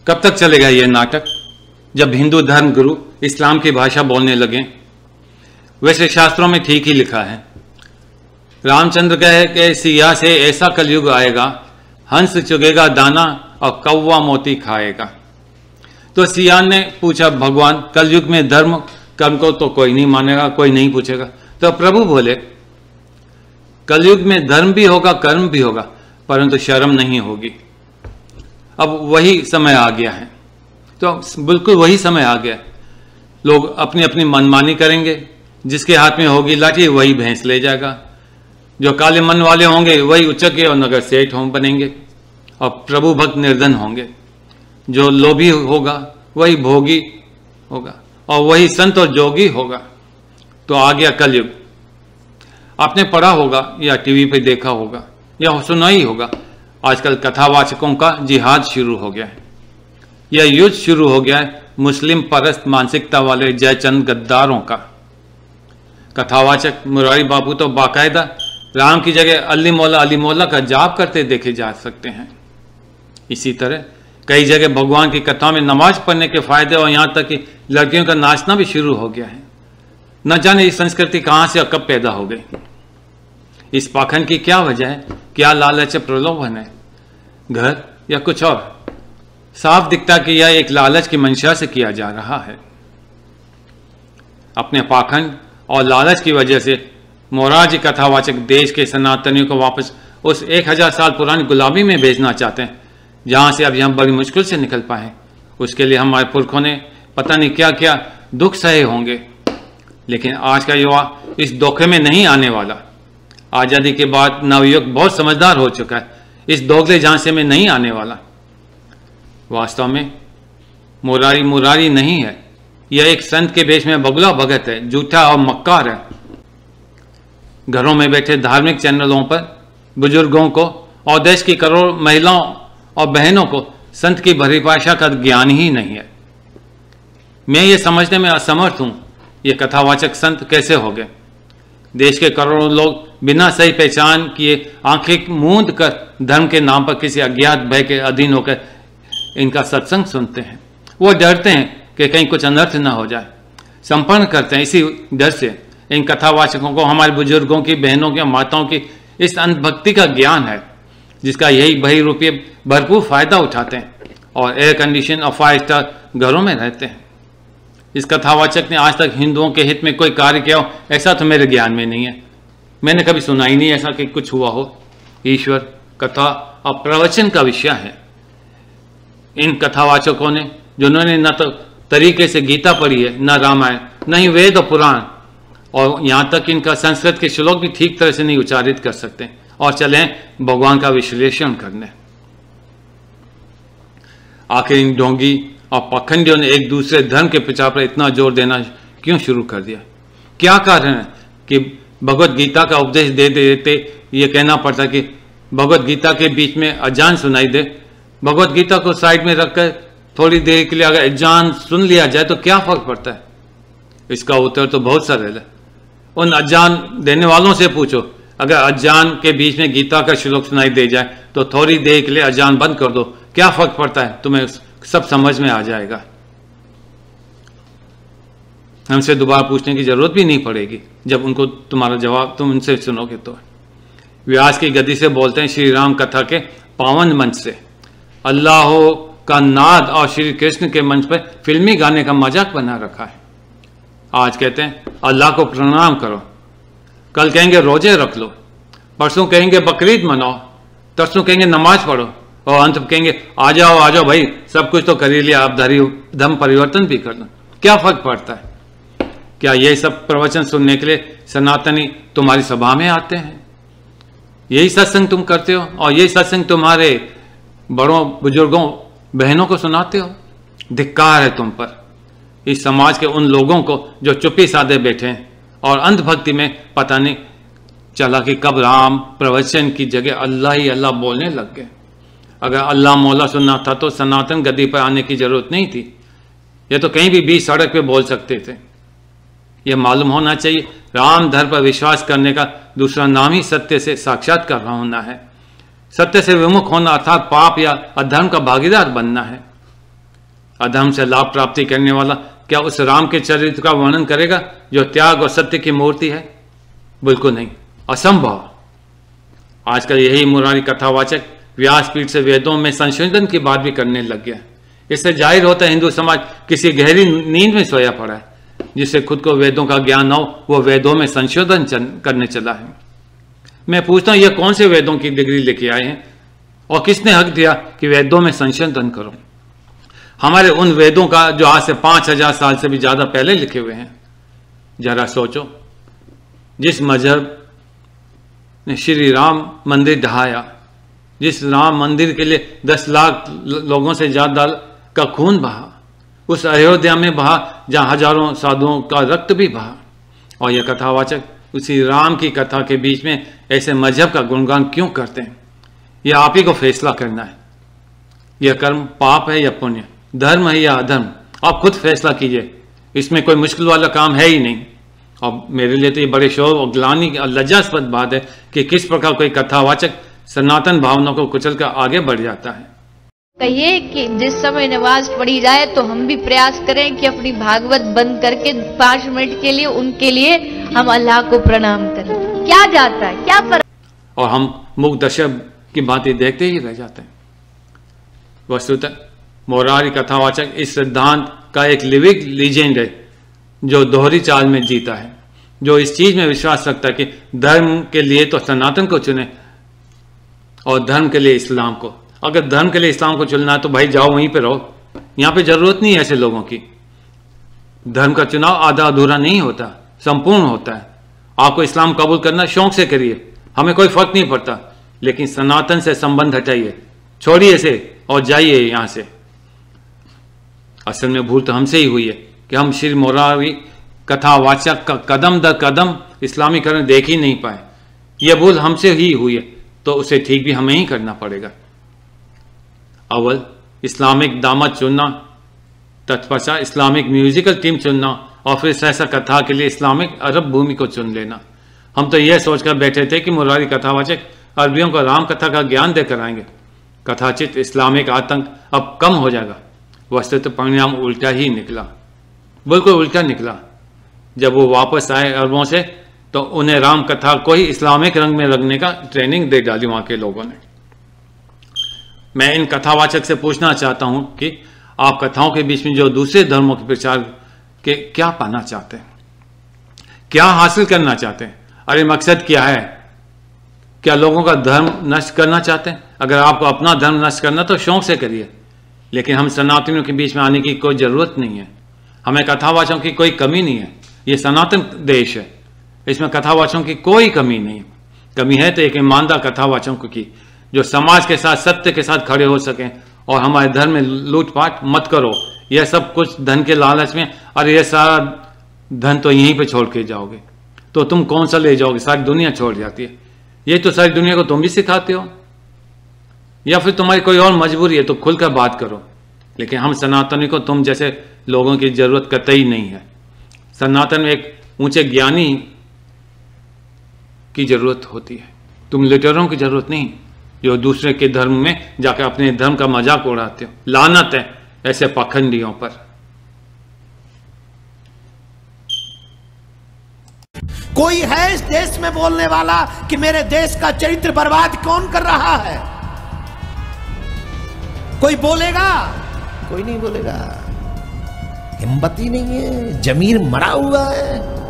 कब तक चलेगा ये नाटक? जब हिंदू धर्म गुरु इस्लाम की भाषा बोलने लगे। वैसे शास्त्रों में ठीक ही लिखा है। रामचंद्र कहे कि सिया से ऐसा कलयुग आएगा, हंस चुगेगा दाना और कौवा मोती खाएगा। तो सियान ने पूछा, भगवान कलयुग में धर्म कर्म को तो कोई नहीं मानेगा, कोई नहीं पूछेगा। तो प्रभु बोले, कलयुग में धर्म भी होगा कर्म भी होगा, परंतु शर्म नहीं होगी। अब वही समय आ गया है, तो बिल्कुल वही समय आ गया है। लोग अपनी अपनी मनमानी करेंगे, जिसके हाथ में होगी लाठी वही भैंस ले जाएगा। जो काले मन वाले होंगे वही उच्चके और नगर सेठ बनेंगे, और प्रभु भक्त निर्धन होंगे। जो लोभी होगा वही भोगी होगा, और वही संत और जोगी होगा। तो आ गया कलयुग। आपने पढ़ा होगा या टीवी पे देखा होगा या सुना ही होगा, आजकल कथावाचकों का जिहाद शुरू हो गया है। यह युद्ध शुरू हो गया है मुस्लिम परस्त मानसिकता वाले जयचंद गद्दारों का। कथावाचक मुरारी बाबू तो बाकायदा राम की जगह अली मौला का जाप करते देखे जा सकते हैं। इसी तरह कई जगह भगवान की कथाओं में नमाज पढ़ने के फायदे और यहाँ तक कि लड़कियों का नाचना भी शुरू हो गया है। न जाने ये संस्कृति कहाँ से और कब पैदा हो गई। इस पाखंड की क्या वजह है? क्या लालच प्रलोभन है, घर या कुछ और? साफ दिखता कि यह एक लालच की मंशा से किया जा रहा है। अपने पाखंड और लालच की वजह से मोरारजी कथावाचक देश के सनातनियों को वापस उस 1000 साल पुरानी गुलामी में भेजना चाहते हैं, जहां से अब हम बड़ी मुश्किल से निकल पाए। उसके लिए हमारे पुरखों ने पता नहीं क्या क्या दुख सहे होंगे, लेकिन आज का युवा इस धोखे में नहीं आने वाला। आज़ादी के बाद नवयुवक बहुत समझदार हो चुका है, इस दोगले झांसे में नहीं आने वाला। वास्तव में मुरारी नहीं है, यह एक संत के भेष में बगुला भगत है, झूठा और मक्कार है। घरों में बैठे धार्मिक चैनलों पर बुजुर्गों को और देश की करोड़ों महिलाओं और बहनों को संत की परिभाषा का ज्ञान ही नहीं है। मैं ये समझने में असमर्थ हूं, ये कथावाचक संत कैसे हो गए। देश के करोड़ों लोग बिना सही पहचान किए आंखें मूंद कर धर्म के नाम पर किसी अज्ञात भय के अधीन होकर इनका सत्संग सुनते हैं। वो डरते हैं कि कहीं कुछ अनर्थ न हो जाए, संपन्न करते हैं। इसी डर से इन कथावाचकों को हमारे बुजुर्गों की, बहनों की, माताओं की इस अंधभक्ति का ज्ञान है, जिसका यही बही रुपये भरपूर फायदा उठाते हैं और एयर कंडीशन और 5 स्टार घरों में रहते हैं। इस कथावाचक ने आज तक हिंदुओं के हित में कोई कार्य किया हो, ऐसा तो मेरे ज्ञान में नहीं है। मैंने कभी सुना ही नहीं ऐसा कि कुछ हुआ हो। ईश्वर, कथा और प्रवचन का विषय है। इन कथावाचकों ने, जिन्होंने न तो तरीके से गीता पढ़ी है, न रामायण, न ही वेद और पुराण, और यहाँ तक इनका संस्कृत के श्लोक भी ठीक तरह से नहीं उच्चारित कर सकते, और चलें भगवान का विश्लेषण करने। आखिर इन ढोंगी और पखंडियों ने एक दूसरे धर्म के प्रचार पर इतना जोर देना क्यों शुरू कर दिया? क्या कारण है कि भगवत गीता का उपदेश दे देते ये कहना पड़ता कि भगवत गीता के बीच में अजान सुनाई दे। भगवत गीता को साइड में रखकर थोड़ी देर के लिए अगर अजान सुन लिया जाए तो क्या फर्क पड़ता है? इसका उत्तर तो बहुत सरल है। उन अजान देने वालों से पूछो, अगर अजान के बीच में गीता का श्लोक सुनाई दे जाए तो थोड़ी देर के लिए अजान बंद कर दो, क्या फर्क पड़ता है? तुम्हें सब समझ में आ जाएगा। हमसे दोबारा पूछने की जरूरत भी नहीं पड़ेगी जब उनको तुम्हारा जवाब तुम उनसे सुनोगे तो। व्यास की गद्दी से बोलते हैं श्री राम कथा के पावन मंच से। अल्लाह का नाद और श्री कृष्ण के मंच पर फिल्मी गाने का मजाक बना रखा है। आज कहते हैं अल्लाह को प्रणाम करो, कल कहेंगे रोजे रख लो, परसों कहेंगे बकरीद मनाओ, तरसों कहेंगे नमाज पढ़ो, और अंत कहेंगे आ जाओ भाई, सब कुछ तो कर ही लिया, अब धर्म परिवर्तन भी कर लो। क्या फर्क पड़ता है? क्या ये सब प्रवचन सुनने के लिए सनातनी तुम्हारी सभा में आते हैं? यही सत्संग तुम करते हो और यही सत्संग तुम्हारे बड़ों, बुजुर्गों, बहनों को सुनाते हो? धिक्कार है तुम पर, इस समाज के उन लोगों को जो चुप्पी साधे बैठे हैं और अंधभक्ति में पता नहीं चला कि कब राम प्रवचन की जगह अल्लाह ही अल्लाह बोलने लग गए। अगर अल्लाह मौला सुनना था तो सनातन गद्दी पर आने की जरूरत नहीं थी। यह तो कहीं भी बीच सड़क पे बोल सकते थे। यह मालूम होना चाहिए राम धर्म पर विश्वास करने का दूसरा नाम ही सत्य से साक्षात्कार होना है। सत्य से विमुख होना अर्थात पाप या अधर्म का भागीदार बनना है। अधर्म से लाभ प्राप्ति करने वाला क्या उस राम के चरित्र का वर्णन करेगा जो त्याग और सत्य की मूर्ति है? बिल्कुल नहीं, असंभव। आजकल यही मुरारी कथावाचक व्यासपीठ से वेदों में संशोधन की बात भी करने लग गया। इससे जाहिर होता है हिंदू समाज किसी गहरी नींद में सोया पड़ा है। जिससे खुद को वेदों का ज्ञान हो वो वेदों में संशोधन करने चला है। मैं पूछता हूं ये कौन से वेदों की डिग्री लेके आए हैं और किसने हक दिया कि वेदों में संशोधन करो? हमारे उन वेदों का जो आज से 5000 साल से भी ज्यादा पहले लिखे हुए हैं। जरा सोचो, जिस मजहब ने श्री राम मंदिर ढहाया, जिस राम मंदिर के लिए 10 लाख लोगों से ज्यादा का खून बहा, उस अयोध्या में बहा जहां हजारों साधुओं का रक्त भी बहा, और यह कथावाचक उसी राम की कथा के बीच में ऐसे मजहब का गुणगान क्यों करते हैं? यह आप ही को फैसला करना है। यह कर्म पाप है या पुण्य, धर्म है या अधर्म, आप खुद फैसला कीजिए। इसमें कोई मुश्किल वाला काम है ही नहीं। और मेरे लिए तो ये बड़े शोर और ग्लानि और लज्जास्पद बात है कि किस प्रकार कोई कथावाचक सनातन भावना को कुचल कर आगे बढ़ जाता है। कहिए कि जिस समय नमाज पढ़ी जाए तो हम भी प्रयास करें कि अपनी भागवत बंद करके 5 मिनट के लिए उनके लिए हम अल्लाह को प्रणाम करें। क्या जाता है, क्या फर्क? और हम मुख दशक की बातें देखते ही रह जाते हैं। वस्तुतः मुरारी कथावाचक इस सिद्धांत का एक लिविंग लीजेंड है जो दोहरी चाल में जीता है, जो इस चीज में विश्वास रखता है कि धर्म के लिए तो सनातन को चुने और धर्म के लिए इस्लाम को। अगर धर्म के लिए इस्लाम को चुनना है तो भाई जाओ वहीं पे रहो, यहां पे जरूरत नहीं है ऐसे लोगों की। धर्म का चुनाव आधा अधूरा नहीं होता, संपूर्ण होता है। आपको इस्लाम कबूल करना शौक से करिए, हमें कोई फर्क नहीं पड़ता, लेकिन सनातन से संबंध हटाइए, छोड़िए इसे और जाइए यहां से। असल में भूल तो हमसे ही हुई है कि हम श्री मुरारी कथावाचक का कदम दर कदम इस्लामीकरण देख ही नहीं पाए। यह भूल हमसे ही हुई है तो उसे ठीक भी हमें ही करना पड़ेगा। अव्वल इस्लामिक दामद चुनना, तत्पश्चात इस्लामिक म्यूजिकल टीम चुनना और फिर सहसा कथा के लिए इस्लामिक अरब भूमि को चुन लेना। हम तो यह सोचकर बैठे थे कि मुरारी कथावाचक अरबियों को राम कथा का ज्ञान देकर आएंगे, कथाचित इस्लामिक आतंक अब कम हो जाएगा। वस्तुतः परिणाम उल्टा ही निकला, बिल्कुल उल्टा निकला। जब वो वापस आए अरबों से तो उन्हें राम कथा को ही इस्लामिक रंग में रंगने का ट्रेनिंग दे डाली वहां के लोगों ने। मैं इन कथावाचक से पूछना चाहता हूं कि आप कथाओं के बीच में जो दूसरे धर्मों के प्रचार के क्या पाना चाहते हैं, क्या हासिल करना चाहते हैं? अरे मकसद क्या है? क्या लोगों का धर्म नष्ट करना चाहते हैं? अगर आपको अपना धर्म नष्ट करना तो शौक से करिए, लेकिन हम सनातनियों के बीच में आने की कोई जरूरत नहीं है। हमें कथावाचकों की कोई कमी नहीं है। ये सनातन देश है, इसमें कथावाचकों की कोई कमी नहीं। कमी है तो एक ईमानदार कथावाचकों की, जो समाज के साथ सत्य के साथ खड़े हो सकें और हमारे धर्म में लूटपाट मत करो। यह सब कुछ धन के लालच में, अरे यह सारा धन तो यहीं पे छोड़ के जाओगे तो तुम कौन सा ले जाओगे? सारी दुनिया छोड़ जाती है। ये तो सारी दुनिया को तुम भी सिखाते हो, या फिर तुम्हारी कोई और मजबूरी है तो खुलकर बात करो। लेकिन हम सनातनी को तुम जैसे लोगों की जरूरत कतई नहीं है। सनातन में एक ऊंचे ज्ञानी की जरूरत होती है, तुम लिटरों की जरूरत नहीं जो दूसरे के धर्म में जाकर अपने धर्म का मजाक उड़ाते हो। लानत है ऐसे पाखंडियों पर। कोई है इस देश में बोलने वाला कि मेरे देश का चरित्र बर्बाद कौन कर रहा है? कोई बोलेगा? कोई नहीं बोलेगा। हिम्मत ही नहीं है, जमीर मरा हुआ है।